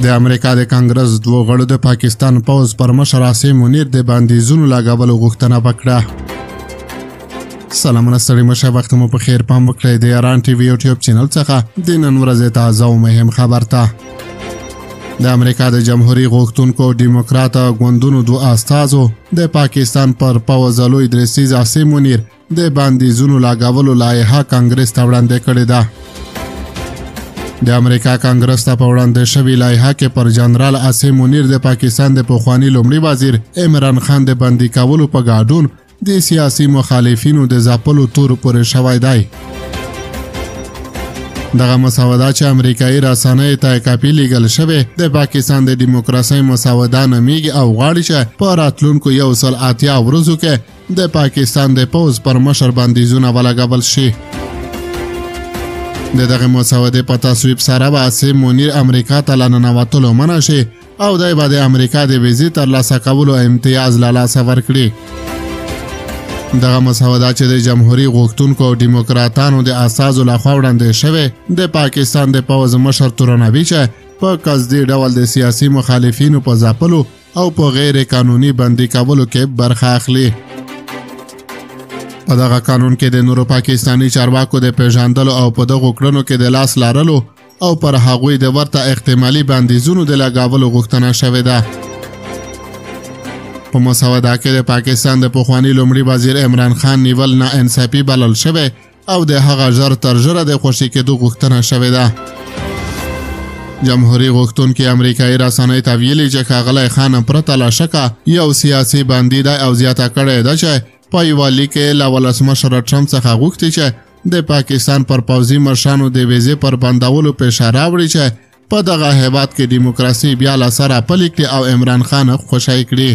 د امریکا د کانګرس دوه غړو د پاکستان پوځ پر مشر عاصم منیر د بندیزونو لګولو غوښتنه وکړه. سلامونه ستړي مشه، وخت مو په خیر، پام وکړئ د ایران ټي وي یوټیوب چینل څخه د نن ورځې تازه او مهم خبر ته. د امریکا د جمهوریت غوښتونکو ډیموکرات ګوندونو دوه استازو د پاکستان پر پوځ لوی درسیز عاصم منیر د بندیزونو لګولو لایحه کانګرس ته وړاندې کړې ده. د امریکا کانګرس ته په وړاندې شوې لایحه کې پر جنرال عاصم منیر د پاکستان د پخواني لومړي وزیر عمران خان د بندي کولو په ګډون د سیاسي مخالفینو د ځپلو تور پورې شوی دی. دغه مسوده چې امریکایي رسنیو ته کاپي لیږل شوې د پاکستان د دیموکراسۍ مسوده نومیږي او غواړي چې په راتلونکو 180 ورځو کې د پاکستان د پوځ پر مشر بندیزونه ولګول شي. د دغه مسودې په تصویب سره به عاصم منیر امریکا ته له ننوتلو منع شي او دی به د امریکا د ویزې ترلاسه کولو امتیاز له لاسه ورکړي. دغه مسوده چې د جمهوریت غوښتونکو او ډیموکراتانو د استازو لخوا وړاندې شوې د پاکستان د پوځ مشر تورنوي چې په قصدي ډول د سیاسي مخالفینو په ځپلو او په غیر قانوني بندي کولو کې برخه اخلي. په دغه قانون کې د نورو پاکستاني چارواکو د پیژندلو او په دغو کړنو کې د لاس لرلو او پر هغوی د ورته احتمالي بندیزونو د لګولو غوښتنه شوې ده. په مسوده کې د پاکستان د پخواني لومړي وزیر عمران خان نیول ناانصافي بلل شوی او د هغه ژر تر ژره د خوشي کېدو غوښتنه شوې ده. جمهوریت غوښتونکي امریکایي رسنیو ته ویلي چې ښاغلی خان پرته له شکه یو سیاسي بندي دی او زیاته کړې ده چې په یوه لیک کې له ولسمشر ټرمپ څخه غوښتي چې د پاکستان پر پوځي مشرانو د ویزې پر بندولو پیشه راوړي چې په دغه هیواد کې دیموکراسي بیا له سره پلي کړي او عمران خان خوشی کړي.